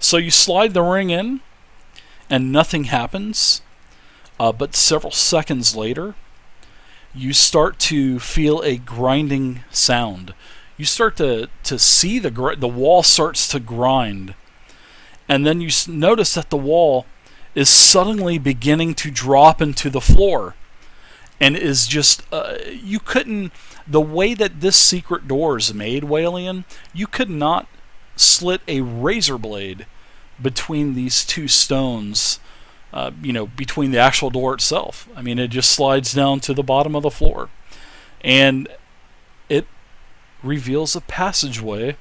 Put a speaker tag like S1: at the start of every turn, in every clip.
S1: So you slide the ring in, and nothing happens. But several seconds later, you start to feel a grinding sound. You start to see the wall starts to grind. And then you notice that the wall is suddenly beginning to drop into the floor. And is just, you couldn't, the way that this secret door is made, Walian, you could not slit a razor blade between these two stones, between the actual door itself. I mean, it just slides down to the bottom of the floor. And it reveals a passageway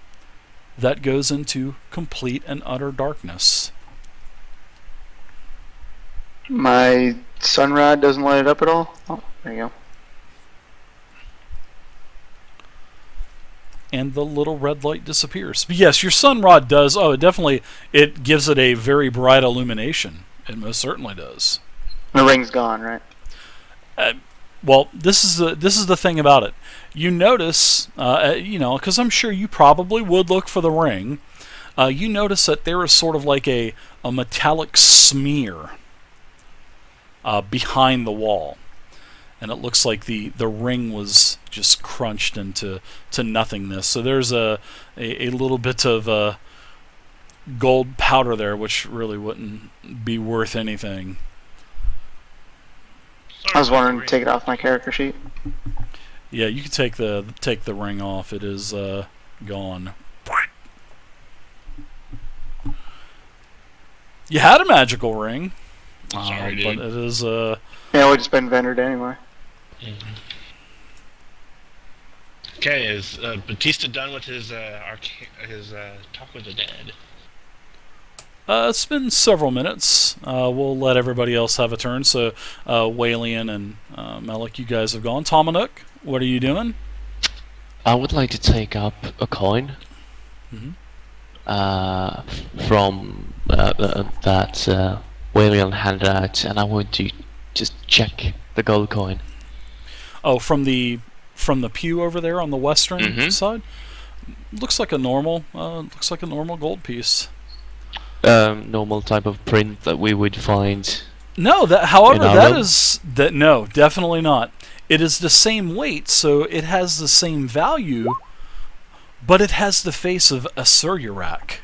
S1: that goes into complete and utter darkness.
S2: My sunrod doesn't light it up at all? Oh, there you go.
S1: And the little red light disappears. But yes, your sunrod does. Oh, it gives it a very bright illumination. It most certainly does.
S2: The ring's gone, right?
S1: Well, this is the thing about it. You notice, because I'm sure you probably would look for the ring. You notice that there is sort of like a metallic smear behind the wall, and it looks like the ring was just crunched into nothingness. So there's a little bit of gold powder there, which really wouldn't be worth anything.
S2: I was wondering to take it off my character sheet.
S1: Yeah, you can take the ring off. It is gone. You had a magical ring.
S3: Sorry, dude.
S1: But it is
S2: Yeah, we just been vendored anyway.
S3: Mm-hmm. Okay, is Batista done with his talk with the dead?
S1: It's been several minutes. We'll let everybody else have a turn. So, Walian and Melech, you guys have gone. Tomanuk, what are you doing?
S4: I would like to take up a coin from that Walian handed out, and I want to just check the gold coin.
S1: Oh, from the pew over there on the western side. Looks like a normal gold piece.
S4: Normal type of print that we would find.
S1: No, no, definitely not. It is the same weight, so it has the same value, but it has the face of Acererak.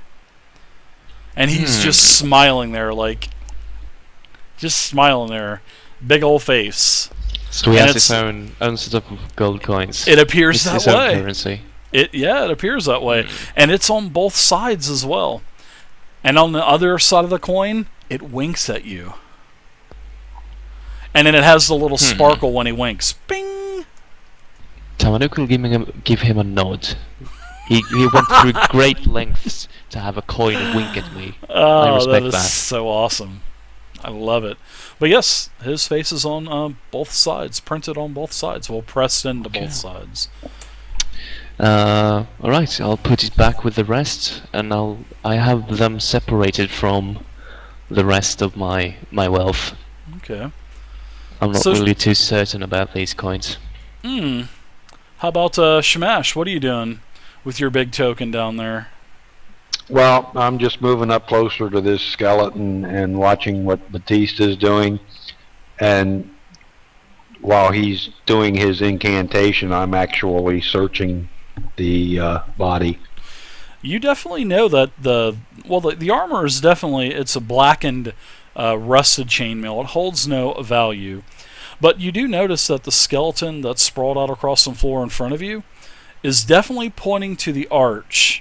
S1: And he's just smiling there, big old face.
S4: So he has his own set of gold coins.
S1: It appears that
S4: his
S1: way.
S4: Own currency.
S1: It appears that way, and it's on both sides as well. And on the other side of the coin, it winks at you. And then it has the little sparkle when he winks. Bing!
S4: Tamanuk will give him a nod. He went through great lengths to have a coin wink at me. I respect that.
S1: So awesome. I love it. But yes, his face is on both sides, printed on both sides, pressed into both sides.
S4: Alright, I'll put it back with the rest, and I have them separated from the rest of my wealth.
S1: Okay.
S4: I'm not really too certain about these coins.
S1: How about Shamash? What are you doing with your big token down there?
S5: Well, I'm just moving up closer to this skeleton and watching what Batista's doing, and while he's doing his incantation, I'm actually searching the body.
S1: You definitely know that the armor is it's a blackened, rusted chainmail. It holds no value, but you do notice that the skeleton that's sprawled out across the floor in front of you is definitely pointing to the arch.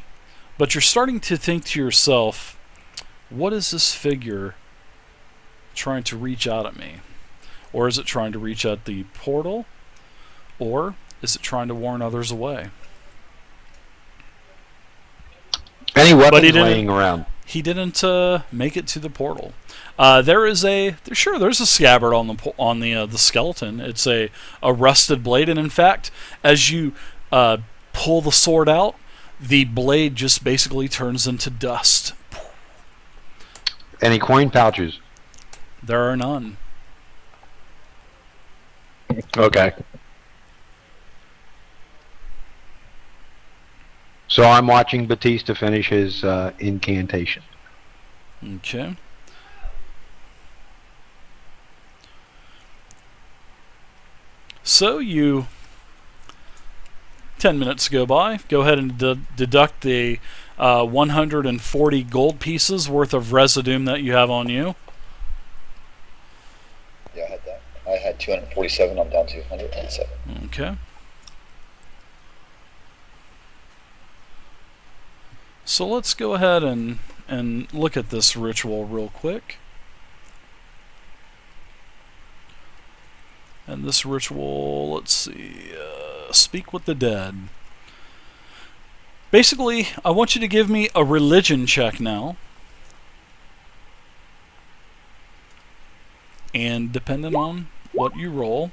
S1: But you're starting to think to yourself, what is this figure trying to reach out at me? Or is it trying to reach at the portal? Or is it trying to warn others away?
S5: Any weapons laying around?
S1: He didn't make it to the portal. There's a scabbard on the skeleton. It's a rusted blade, and in fact, as you pull the sword out, the blade just basically turns into dust.
S5: Any coin pouches?
S1: There are none.
S5: Okay. So I'm watching Batista finish his incantation.
S1: Okay. So 10 minutes go by. Go ahead and deduct the 140 gold pieces worth of residuum that you have on you.
S6: Yeah, I had that. I had 247. I'm down to 107.
S1: Okay. So let's go ahead and look at this ritual real quick. And this ritual, let's see, speak with the dead. Basically, I want you to give me a religion check now. And depending on what you roll,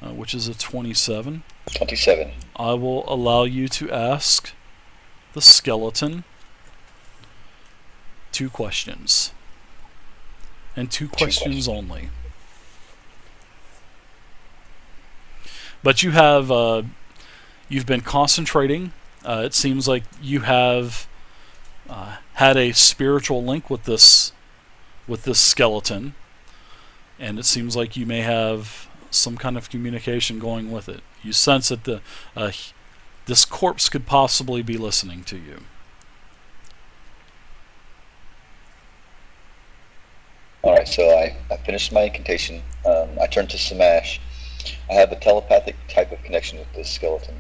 S1: which is a 27,
S6: 27.
S1: I will allow you to ask the skeleton 2 questions. And 2 questions only. But you have, you've been concentrating. It seems like you have had a spiritual link with this skeleton, and it seems like you may have some kind of communication going with it. You sense that this corpse could possibly be listening to you.
S6: All right, so I finished my incantation. I turned to Smash. I have a telepathic type of connection with this skeleton.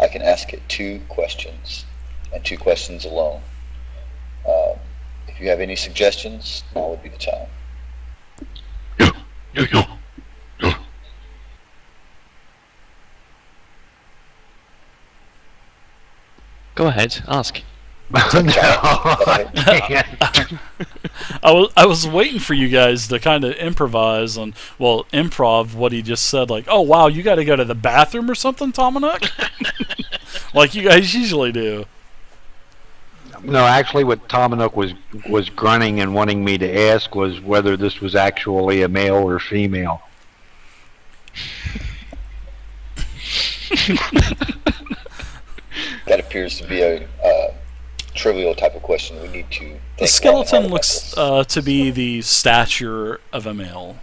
S6: I can ask it 2 questions, and 2 questions alone. If you have any suggestions, now would be the time.
S4: Go ahead, ask.
S1: I was waiting for you guys to kind of improvise on, well, improv what he just said, like, oh wow, you got to go to the bathroom or something, Tomanuk? Like you guys usually do.
S5: No, actually, what Tomanuk was grunting and wanting me to ask was whether this was actually a male or female.
S6: That appears to be a trivial type of question. We need to think
S1: The skeleton looks to be the stature of a male.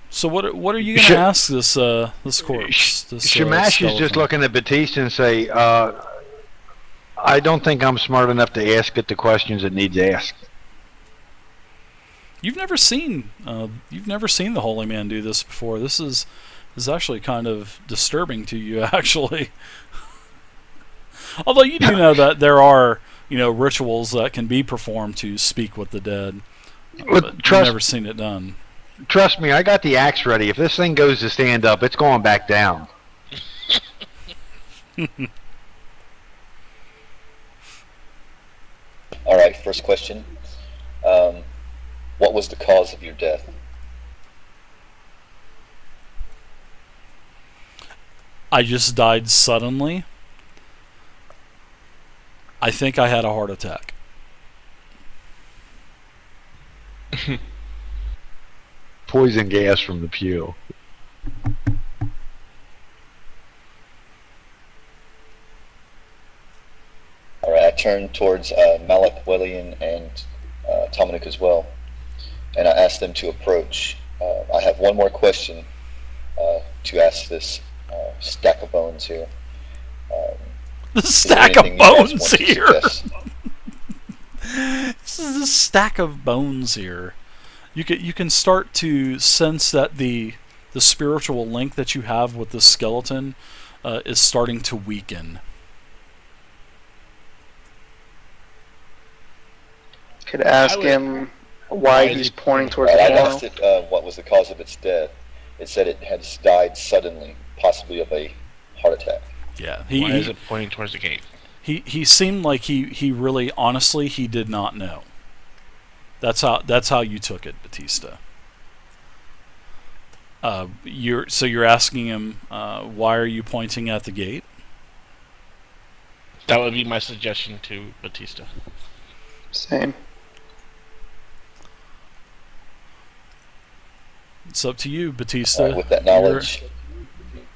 S1: So what are you going to ask this corpse?
S5: Shamash is just looking at Batista and say, I don't think I'm smart enough to ask it the questions it needs asked.
S1: You've never seen the Holy Man do this before. This is actually kind of disturbing to you, actually. Although you do know that there are, rituals that can be performed to speak with the dead. But you've never seen it done.
S5: Trust me, I got the axe ready. If this thing goes to stand up, it's going back down.
S6: All right, first question. What was the cause of your death?
S1: I just died suddenly. I think I had a heart attack.
S5: Poison gas from the pew.
S6: All right, I turned towards Melech, Walian, and Tomanuk as well, and I asked them to approach. I have one more question to ask this stack of bones here.
S1: The stack of bones here. This is a stack of bones here. You can start to sense that the spiritual link that you have with the skeleton is starting to weaken.
S2: Could ask him why he's pointing towards the
S6: I
S2: wall.
S6: asked it what was the cause of its death. It said it had died suddenly, possibly of a heart attack.
S1: Yeah.
S3: Why is it pointing towards the gate?
S1: He seemed like he really, honestly, he did not know. That's how you took it, Batista. You're asking him, why are you pointing at the gate?
S3: That would be my suggestion to Batista.
S2: Same.
S1: It's up to you, Batista.
S6: With that knowledge,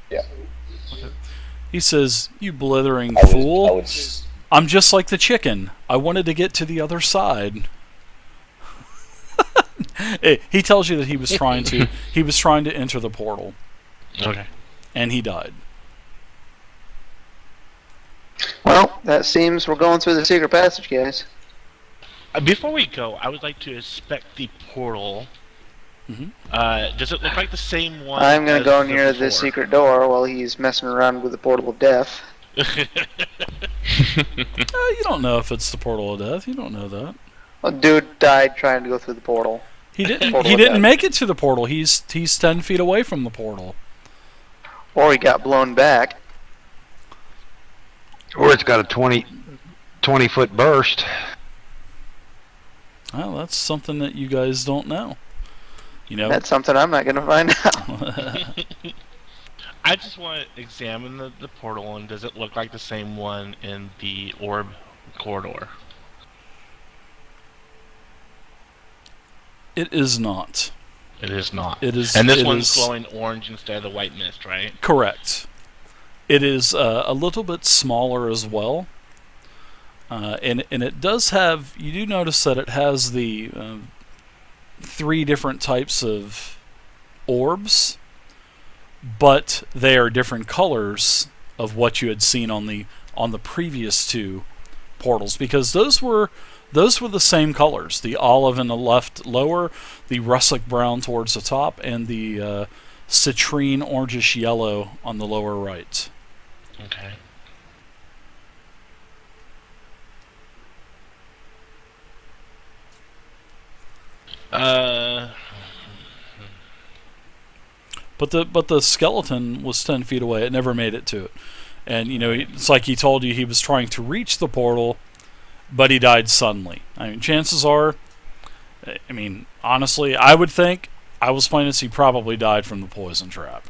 S6: yeah.
S1: Okay. He says, "You blithering
S6: I would,
S1: fool!
S6: I would, s-
S1: I'm just like the chicken. I wanted to get to the other side." He tells you that he was trying to enter the portal,
S3: Okay.
S1: and he died.
S2: Well, that seems we're going through the secret passage, guys.
S3: Before we go, I would like to inspect the portal.
S1: Mhm.
S3: Does it look like the same one?
S2: I'm gonna
S3: as
S2: go
S3: the
S2: near the
S3: before?
S2: secret door while he's messing around with the portal of death.
S1: You don't know if it's the portal of death. You don't know that.
S2: A dude died trying to go through the portal.
S1: He didn't.
S2: Portal
S1: He
S2: of
S1: didn't
S2: death.
S1: make it to the portal. He's 10 feet away from the portal.
S2: Or he got blown back.
S5: Or it's got a 20-foot burst.
S1: Well, that's something that you guys don't know. You know.
S2: That's something I'm not gonna find out.
S3: I just want to examine the portal, and does it look like the same one in the orb corridor?
S1: It is not.
S3: It is not.
S1: It is.
S3: And this
S1: it
S3: one's
S1: is
S3: glowing orange instead of the white mist, right?
S1: correct. It is a little bit smaller as well, and it does have. You do notice that it has the 3 different types of orbs, but they are different colors of what you had seen on the previous 2 portals, because those were the same colors: the olive in the left lower, the russet brown towards the top, and the citrine orangish yellow on the lower right.
S3: Okay.
S1: But the skeleton was 10 feet away. It never made it to it, and it's like he told you he was trying to reach the portal, but he died suddenly. I mean, chances are, honestly, I would think I was playing this. He probably died from the poison trap.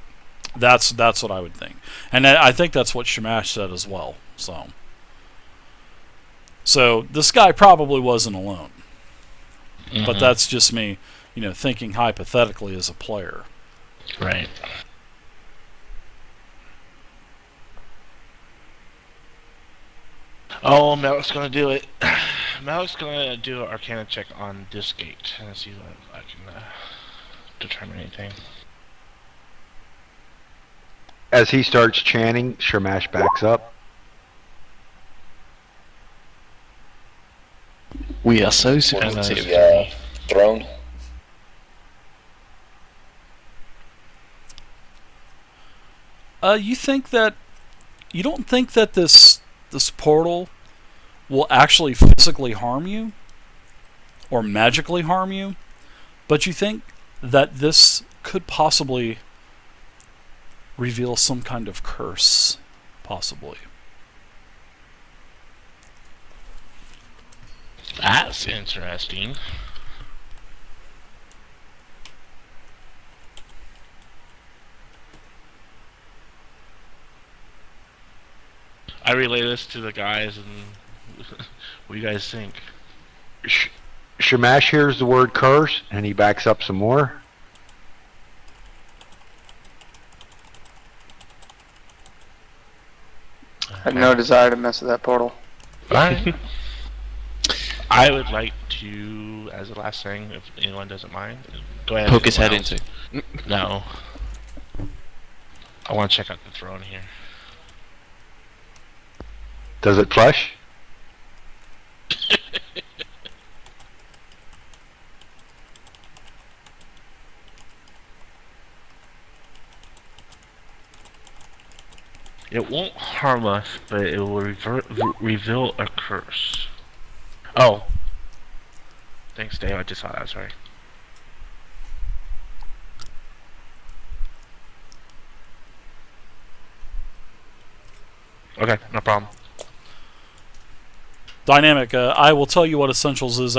S1: That's what I would think, and I think that's what Shamash said as well. So this guy probably wasn't alone, but that's just me, thinking hypothetically as a player.
S3: Right. Oh, Melech's gonna do it. Melech's gonna do an Arcana check on this gate and see if I can determine anything.
S5: As he starts chanting, Shamash backs up.
S4: We are so
S6: Portal to
S4: supportive.
S6: the throne.
S1: You don't think that this portal will actually physically harm you or magically harm you, but you think that this could possibly reveal some kind of curse, possibly.
S3: That's interesting. I relay this to the guys, and what do you guys think?
S5: Shamash hears the word curse, and he backs up some more.
S2: I have no desire to mess with that portal.
S3: Alright. I would like to, as the last thing, if anyone doesn't mind, go ahead.
S4: Poke his head
S3: Anyone else?
S4: into.
S3: No. I want to check out the throne here.
S5: Does it flush?
S3: It won't harm us, but it will reveal a curse. Oh. Thanks, Dave. I just saw that. Sorry. Okay, no problem.
S1: Dynamic, I will tell you what Essentials is